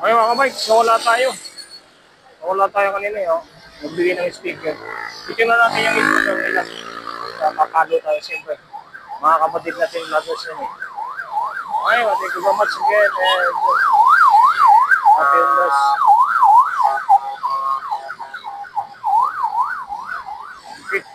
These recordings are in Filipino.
Okay mga kabikes, nawala tayo kanina eh. Nagbigay ng sticker. Titingnan natin yung info nila. Kakalo tayo siyempre. Mga kapatid natin vloggers yun eh. Okay, thank you so much again and happy English. Okay.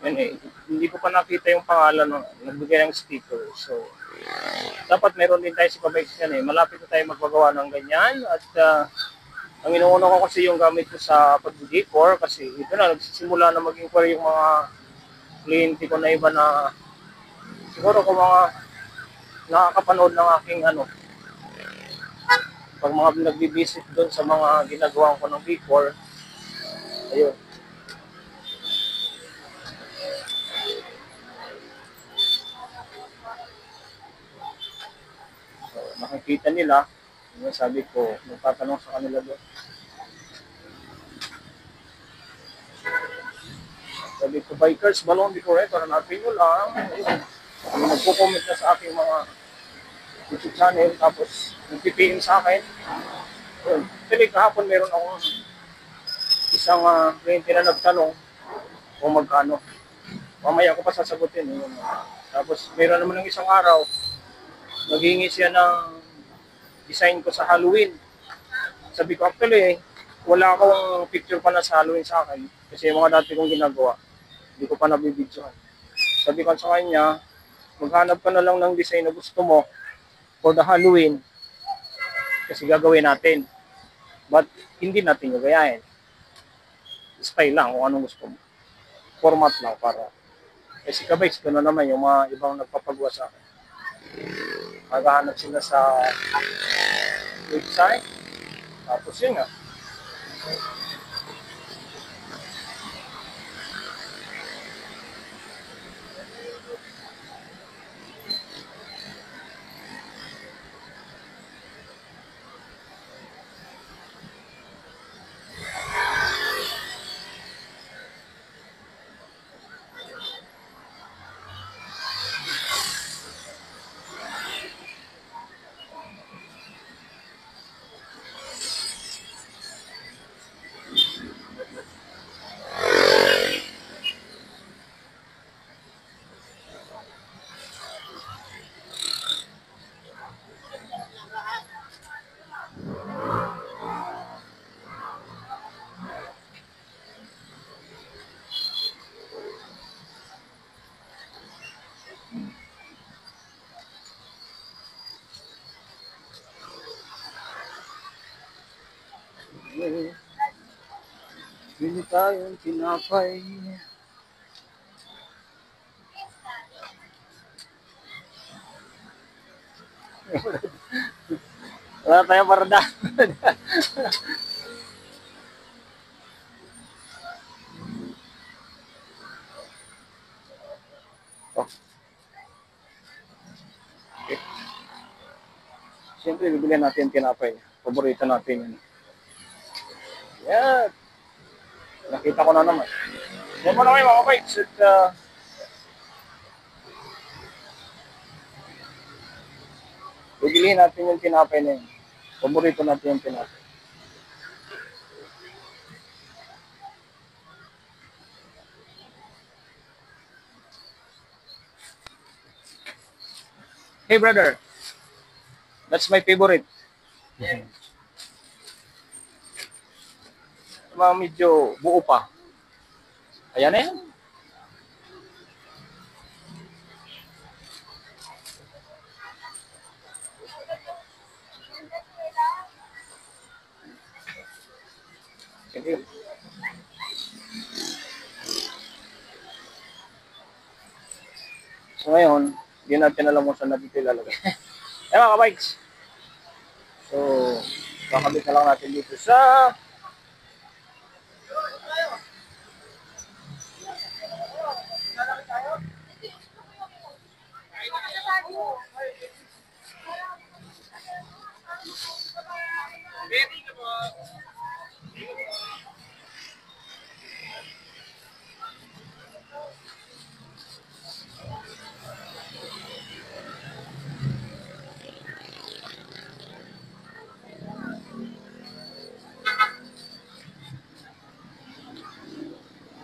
Yan eh, hindi ko pa nakita yung pangalan ng nagbigay ng sticker. So, dapat meron din tayo si kabikes yan eh. Malapit na tayo magpagawa ng ganyan at ang inuuna ko kasi yung gamit ko sa pag-decor kasi ito na, nagsisimula na mag-inquire yung mga kliyente ko na iba na siguro kung mga nakakapanood ng aking pag mga nagbi-visit doon sa mga ginagawa ko ng decor, ayun. So, nakikita nila, yung sabi ko, magtatanong sa kanila doon. Sabi ko, bikers, balong decorator, hanapin nyo lang. Nagpo-comment na sa aking mga YouTube channel, tapos nagpipm sa akin. Actually, kahapon meron akong isang cliente na nagtanong kung magkano. Mamaya ko pa sasagutin. Tapos meron naman ng isang araw, naghingi siya ng design ko sa Halloween. Sabi ko, actually, wala akong picture pa na sa Halloween sa akin. Kasi yung mga dati kong ginagawa, hindi ko pa nabibidyohan. Sabi ko sa kanya, maghanap ka na lang ng design na gusto mo for the Halloween kasi gagawin natin. But hindi natin gagayahin. Style lang kung anong gusto mo. Format lang para. Kasi kabikes ko na naman yung mga ibang nagpapagawa sa akin. Maghahanap sila sa website. Tapos yun nga. Bili tayong tinapay. Wala tayong parada. Oh. Okay. Siyempre, bibili natin tinapay. Paborito natin yun. Yan. Nakita ko na naman. Yan mo na kayo mga bikes. At bibilihin natin yung tinapay na yun. Paborito natin yung tinapay. Hey brother, that's my favorite. Mga medyo buo pa. Ayan na yan. Sige. So ngayon, hindi natin alam kung saan natin ito ilalagay. Eh mga kabikes. So, kakabit na lang natin dito sa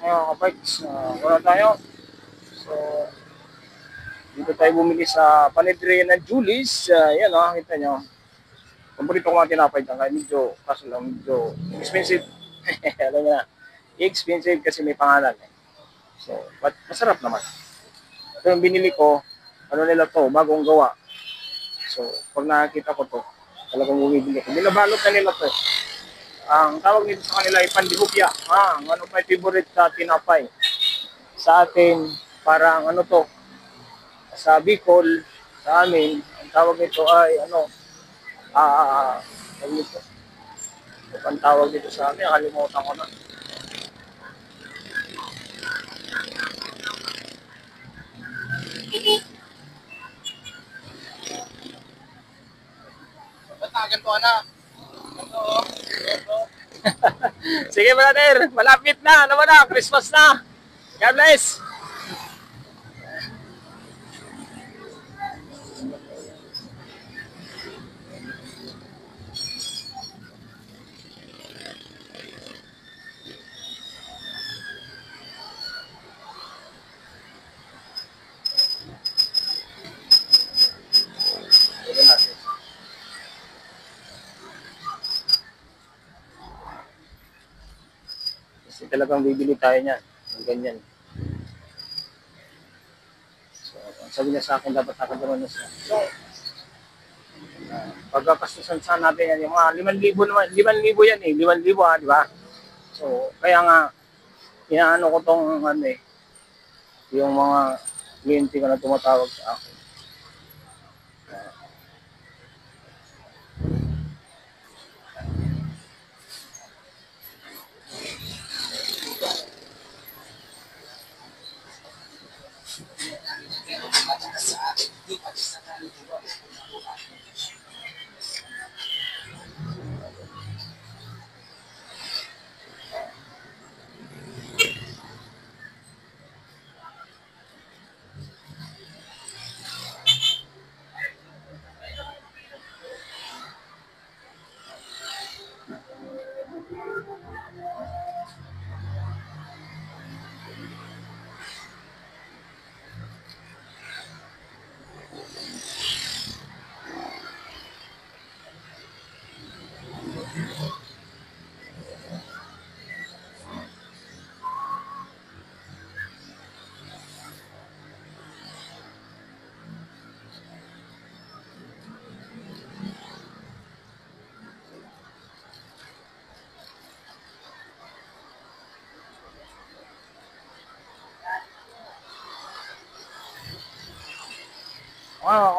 mga kabikes. Wala tayo. So, dito tayo bumili sa Panadria ng Julie's. Yan kita nyo. Paborito ko mga tinapay dyan. Kaya medyo, kaso lang medyo expensive. Alam nyo na. Expensive kasi may pangalan. So, but masarap naman. Ito yung binili ko. Ano nila to? Bagong gawa. So, pag nakakita ko to, talagang bumibili ko. Binabalot na nila to. Ang tawag nito sa kanila ay pandihupya. Ano pa yung favorite tinapay? Sa atin, parang ano to, sa Bicol, sa amin, ang tawag nito ay ano, tawag nito. Ang tawag dito sa amin, nakalimutan ko na. Batagan ko na. Sige brother, malapit na, ano ba na, Christmas na. God bless. Kasi talagang bibili tayo niyan. Ng ganyan. So, ang sabi niya sa akin, dapat nakagawa na siya. So, pagkakastusan sa natin yan, yung mga 5,000 naman, 5,000 yan eh, 5,000 di ba? So, kaya nga, inaano ko tong ano eh, yung mga kliyente ko na tumatawag sa akin.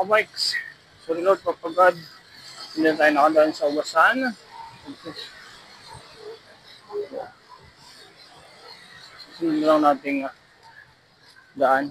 Kabikes, sorry Lord, papagad. Hindi na tayo nakadaan sa ubasan. Sunod lang nating daan.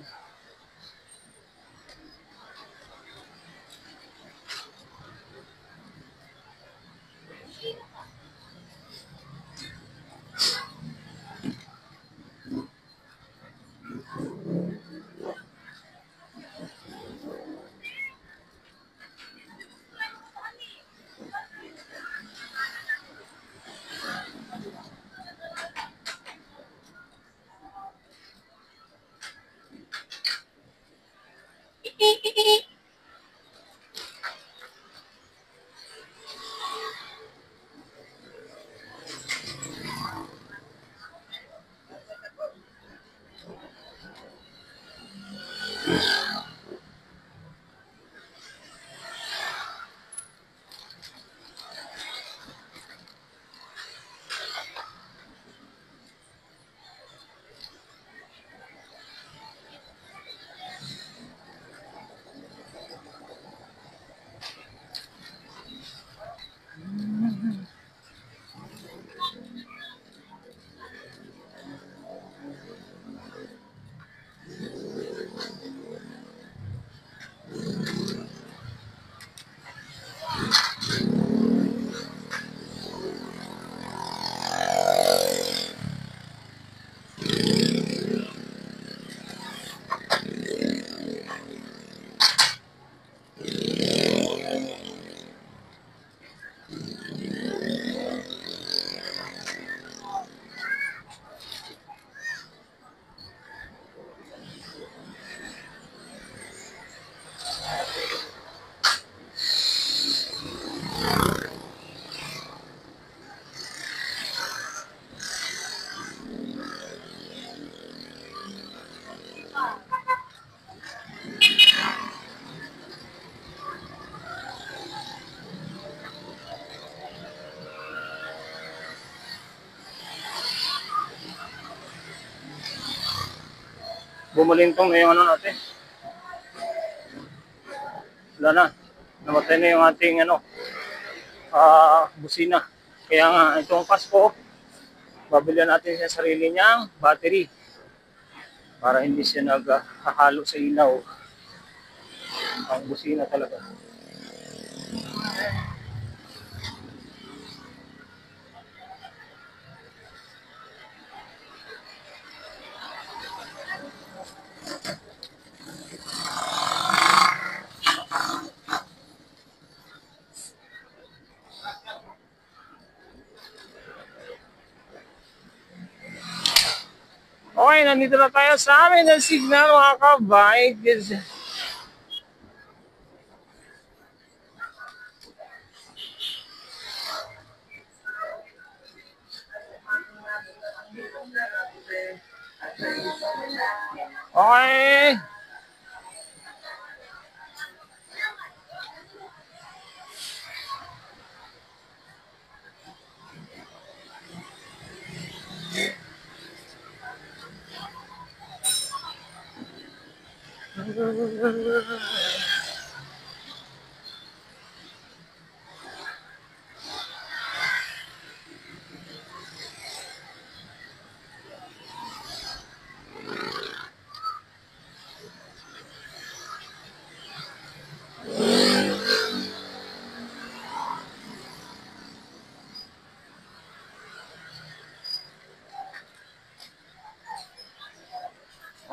Bumulintong na yung ano natin. Wala na. Namatay na yung ating busina. Kaya nga, itong Pasko, babili natin sa sarili niyang battery para hindi siya naghahalo sa ilaw. Ang busina talaga. Okay, nandito na tayo sa amin ng signal mga kabike. Okay.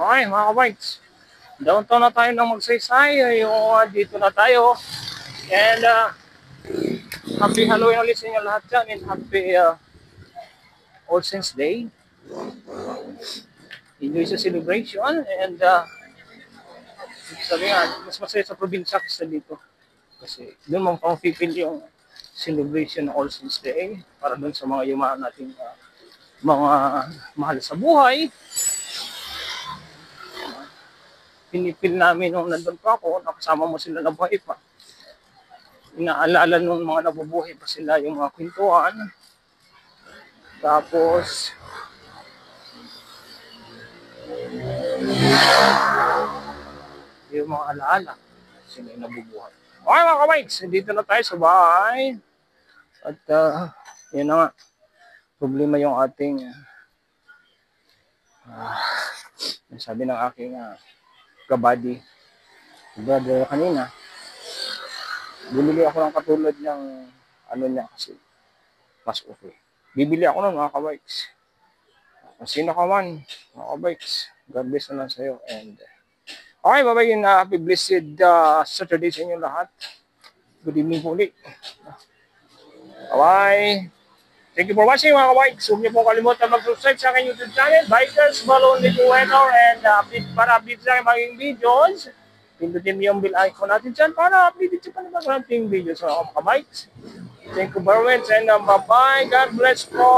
Okay, mga kabikes. Downtown na tayo ng magsaysay. Dito na tayo. And happy Halloween ulit sa inyo lahat dyan. And happy All Saints Day. Enjoy sa celebration. And sabi nga, mas masaya sa probinsya kasi dito. Kasi doon mo pang-feel yung celebration ng All Saints Day para doon sa mga yumaan nating mga mahal sa buhay. Pinipil namin nung nandun pa ako, nakasama mo sila na buhay pa. Inaalala nung mga nabubuhay pa sila yung mga kwentuhan. Tapos, yung mga alaala, sila yung nabubuhay. Okay mga kabikes, dito na tayo sa bahay. At yun na nga, problema yung ating sabi ng aking kabady, brother kanina, bumili ako ng katulad ng ano niya kasi mas okay. Bibili ako ng mga kabikes. Kung sino ka man, mga kabikes, God bless na lang sa'yo. And okay, bye-bye yun. Happy blessed Saturday sa inyo lahat. Good evening po ulit. Bye-bye. Thank you for watching mga kabikes. Huwag niyo po kalimutan mag-subscribe sa aking YouTube channel, Bikers Balon Licuetor, and para update sa aking maging videos, pindutin niyo yung bell icon natin dyan para update sa panibagong videos mga kabikes. Thank you very much and bye-bye. God bless po.